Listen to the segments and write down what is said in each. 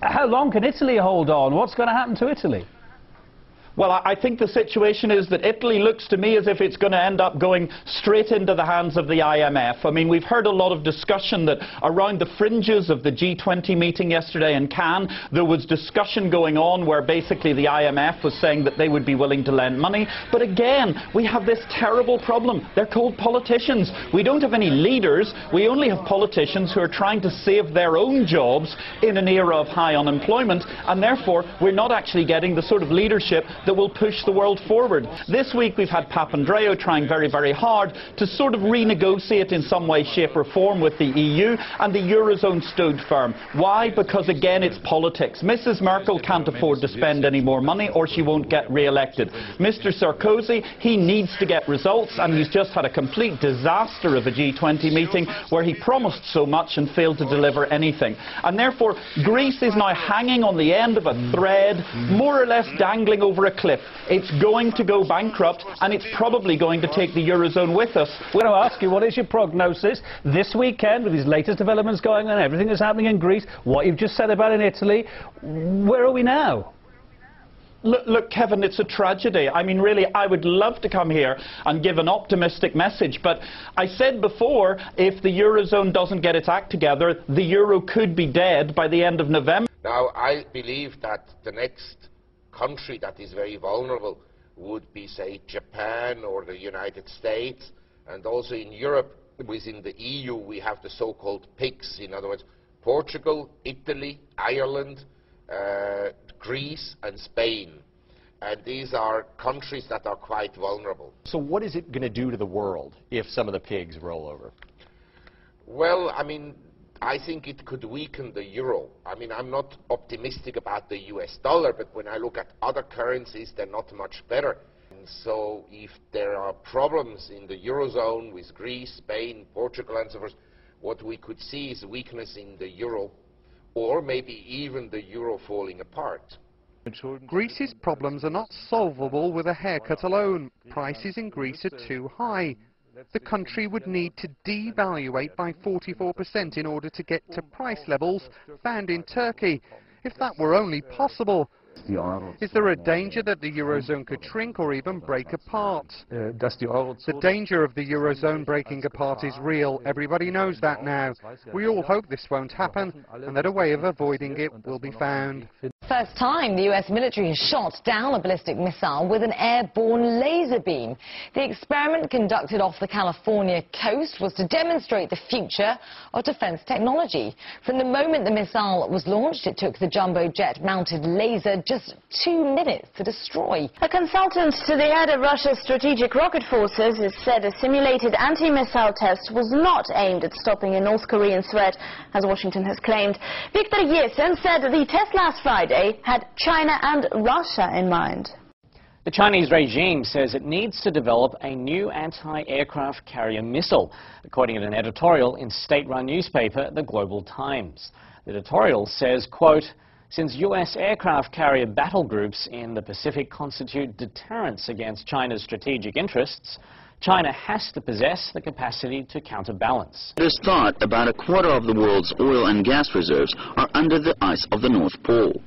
How long can Italy hold on? What's going to happen to Italy? Well, I think the situation is that Italy looks to me as if it's going to end up going straight into the hands of the IMF. I mean, we've heard a lot of discussion that around the fringes of the G20 meeting yesterday in Cannes, there was discussion going on where basically the IMF was saying that they would be willing to lend money. But again, we have this terrible problem. They're called politicians. We don't have any leaders. We only have politicians who are trying to save their own jobs in an era of high unemployment, and therefore we're not actually getting the sort of leadership that will push the world forward. This week we've had Papandreou trying very, very hard to sort of renegotiate in some way, shape or form with the EU, and the Eurozone stood firm. Why? Because again it's politics. Mrs Merkel can't afford to spend any more money or she won't get re-elected. Mr Sarkozy, he needs to get results, and he's just had a complete disaster of a G20 meeting where he promised so much and failed to deliver anything. And therefore Greece is now hanging on the end of a thread, more or less dangling over a cliff. It's going to go bankrupt, and it's probably going to take the Eurozone with us. We're going to ask you, what is your prognosis this weekend with these latest developments going on, everything that's happening in Greece, what you've just said about in Italy? Where are we now? Look, Kevin, it's a tragedy. I mean, really, I would love to come here and give an optimistic message, but I said before, if the Eurozone doesn't get its act together, the euro could be dead by the end of November. Now, I believe that the next country that is very vulnerable would be, say, Japan or the United States, and also in Europe, within the EU, we have the so-called PIGS, in other words, Portugal, Italy, Ireland, Greece and Spain. And these are countries that are quite vulnerable. So what is it going to do to the world if some of the pigs roll over? Well, I mean, I think it could weaken the euro. I mean, I'm not optimistic about the US dollar, but when I look at other currencies, they're not much better. And so if there are problems in the Eurozone with Greece, Spain, Portugal and so forth, what we could see is weakness in the euro, or maybe even the euro falling apart. Greece's problems are not solvable with a haircut alone. Prices in Greece are too high. The country would need to devaluate by 44% in order to get to price levels found in Turkey. If that were only possible, is there a danger that the Eurozone could shrink or even break apart? The danger of the Eurozone breaking apart is real. Everybody knows that now. We all hope this won't happen and that a way of avoiding it will be found. First time the US military has shot down a ballistic missile with an airborne laser beam. The experiment conducted off the California coast was to demonstrate the future of defense technology. From the moment the missile was launched, it took the jumbo jet-mounted laser just 2 minutes to destroy. A consultant to the head of Russia's strategic rocket forces has said a simulated anti-missile test was not aimed at stopping a North Korean threat, as Washington has claimed. Viktor Yeltsin said the test last Friday had China and Russia in mind. The Chinese regime says it needs to develop a new anti-aircraft carrier missile, according to an editorial in state-run newspaper The Global Times. The editorial says, quote, "Since US aircraft carrier battle groups in the Pacific constitute deterrence against China's strategic interests, China has to possess the capacity to counterbalance." It is thought about a quarter of the world's oil and gas reserves are under the ice of the North Pole.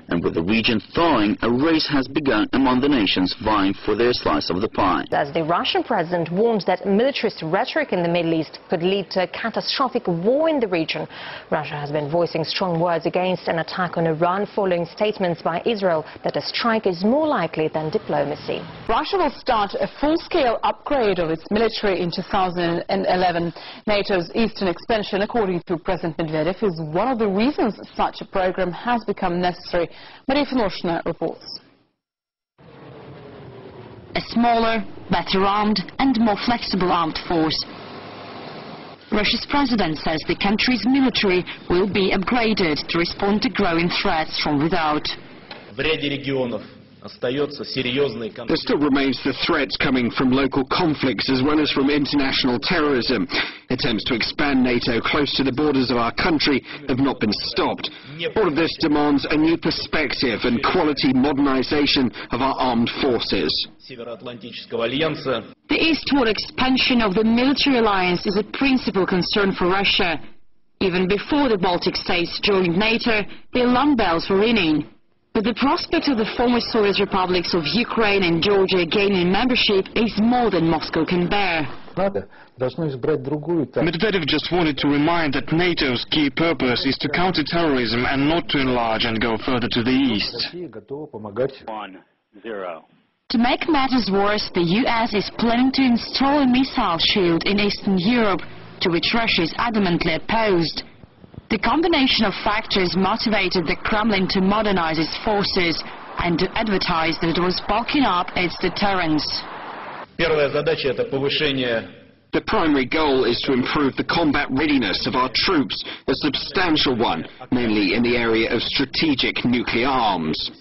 And with the region thawing, a race has begun among the nations vying for their slice of the pie. As the Russian president warned that militarist rhetoric in the Middle East could lead to a catastrophic war in the region, Russia has been voicing strong words against an attack on Iran following statements by Israel that a strike is more likely than diplomacy. Russia will start a full-scale upgrade of its military in 2011. NATO's eastern expansion, according to President Medvedev, is one of the reasons such a program has become necessary. Maria Finoshna reports. A smaller, better armed and more flexible armed force. Russia's president says the country's military will be upgraded to respond to growing threats from without. There still remains the threats coming from local conflicts as well as from international terrorism. Attempts to expand NATO close to the borders of our country have not been stopped. All of this demands a new perspective and quality modernization of our armed forces. The eastward expansion of the military alliance is a principal concern for Russia. Even before the Baltic states joined NATO, the alarm bells were ringing. But the prospect of the former Soviet republics of Ukraine and Georgia gaining membership is more than Moscow can bear. Medvedev just wanted to remind that NATO's key purpose is to counter terrorism and not to enlarge and go further to the east. 1-0. To make matters worse, the US is planning to install a missile shield in Eastern Europe, to which Russia is adamantly opposed. The combination of factors motivated the Kremlin to modernize its forces and to advertise that it was bulking up its deterrence. The primary goal is to improve the combat readiness of our troops, a substantial one, mainly in the area of strategic nuclear arms.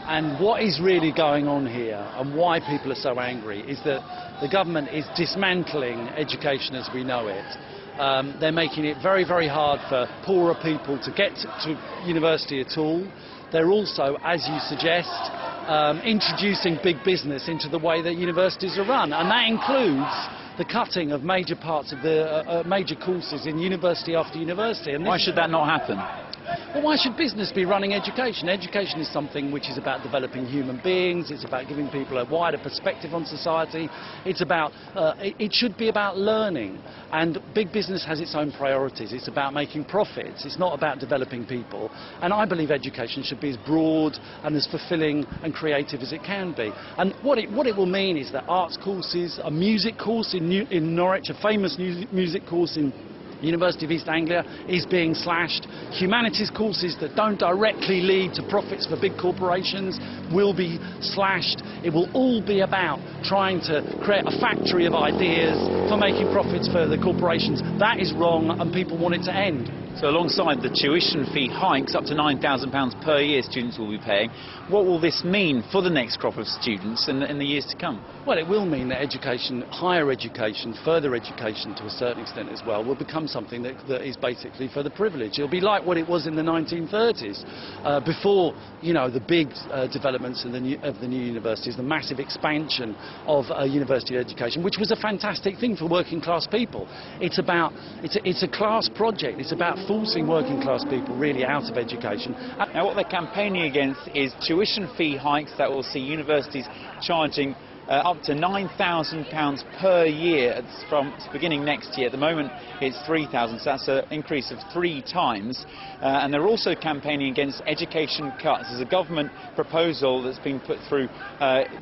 And what is really going on here and why people are so angry is that the government is dismantling education as we know it. They're making it very, very hard for poorer people to get to university at all. They're also, as you suggest, introducing big business into the way that universities are run, and that includes the cutting of major parts of the major courses in university after university. And why should that not happen? Well, why should business be running education? Education is something which is about developing human beings. It's about giving people a wider perspective on society. It's about, it should be about learning. And big business has its own priorities. It's about making profits. It's not about developing people. And I believe education should be as broad and as fulfilling and creative as it can be. And what it will mean is that arts courses, a music course in Norwich, a famous music course in University of East Anglia, is being slashed. Humanities courses that don't directly lead to profits for big corporations will be slashed. It will all be about trying to create a factory of ideas for making profits for the corporations. That is wrong, and people want it to end. So alongside the tuition fee hikes up to £9,000 per year students will be paying, what will this mean for the next crop of students in the years to come? Well, it will mean that education, higher education, further education to a certain extent as well, will become something that is basically for the privileged. It'll be like what it was in the 1930s, before, you know, the big developments of the new universities, the massive expansion of university education, which was a fantastic thing for working class people. It's a class project. It's about forcing working class people really out of education. Now what they're campaigning against is tuition fee hikes that will see universities charging up to £9,000 per year from beginning next year. At the moment it's £3,000, so that's an increase of 3 times. And they're also campaigning against education cuts. There's a government proposal that's been put through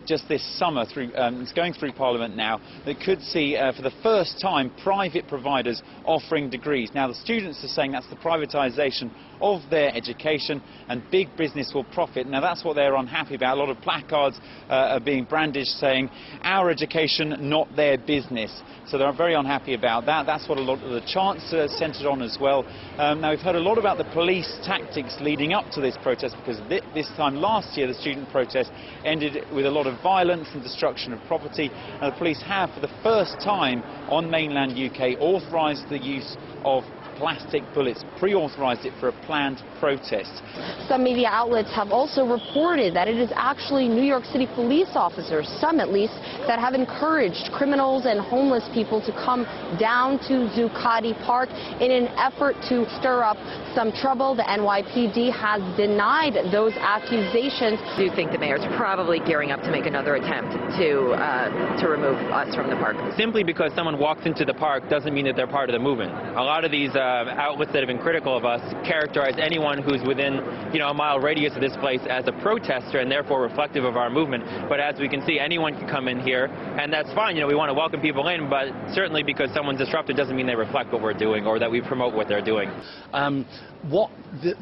just this summer, it's going through Parliament now, that could see for the first time private providers offering degrees. Now the students are saying that's the privatisation of their education and big business will profit. Now that's what they're unhappy about. A lot of placards are being brandished saying our education, not their business. So they're very unhappy about that. That's what a lot of the chants are centred on as well. Now we've heard a lot about the police tactics leading up to this protest, because this time last year the student protest ended with a lot of violence and destruction of property, and the police have for the first time on mainland UK authorised the use of plastic bullets, pre-authorised it for a planned protest. Some media outlets have also reported that it is actually New York City police officers, some at least, that have encouraged criminals and homeless people to come down to Zuccotti Park in an effort to stir up some trouble. The NYPD has denied those accusations. I do think the mayor's probably gearing up to make another attempt to remove us from the park. Simply because someone walks into the park doesn't mean that they're part of the movement. A lot of these outlets that have been critical of us characterize anyone who's within, a mile radius of this place as a protester and therefore reflective of our movement. But as we can see, anyone can come in here, and that's fine. We want to welcome people in, but certainly because someone's disrupted doesn't mean they reflect what we're doing or that we promote what they're doing.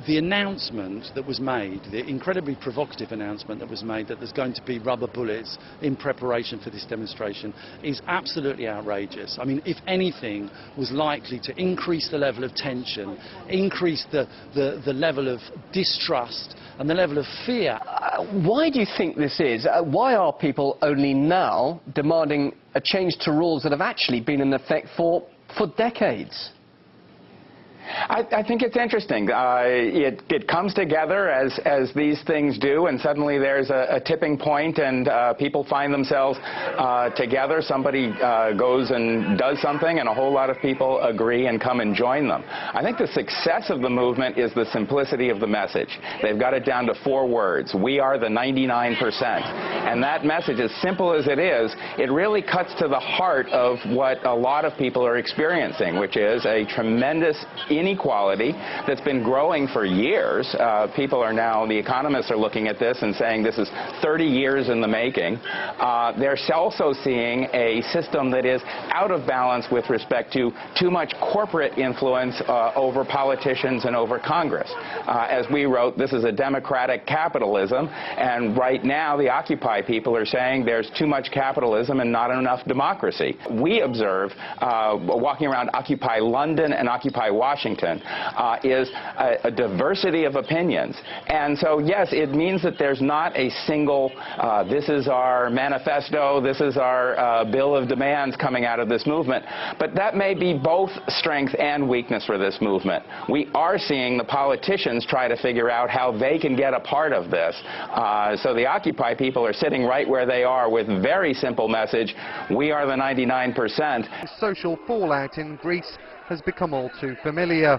The announcement that was made, the incredibly provocative announcement that was made that there's going to be rubber bullets in preparation for this demonstration, is absolutely outrageous. I mean, if anything was likely to increase the level of tension, increase the level of distrust and the level of fear. Why do you think this is? Why are people only only now demanding a change to rules that have actually been in effect for decades? I think it's interesting. It comes together as these things do, and suddenly there's a tipping point, and people find themselves together. Somebody goes and does something, and a whole lot of people agree and come and join them. I think the success of the movement is the simplicity of the message. They've got it down to 4 words. We are the 99%. And that message, as simple as it is, it really cuts to the heart of what a lot of people are experiencing, which is a tremendous inequality that's been growing for years. People are now, the economists are looking at this and saying this is 30 years in the making. They're also seeing a system that is out of balance with respect to too much corporate influence over politicians and over Congress. As we wrote, this is a democratic capitalism, and right now the Occupy people are saying there's too much capitalism and not enough democracy. We observe, walking around Occupy London and Occupy Washington, is a diversity of opinions. And so, yes, it means that there's not a single, this is our manifesto, this is our bill of demands coming out of this movement. But that may be both strength and weakness for this movement. We are seeing the politicians try to figure out how they can get a part of this. So the Occupy people are sitting right where they are with very simple message, we are the 99%. Social fallout in Greece has become all too familiar.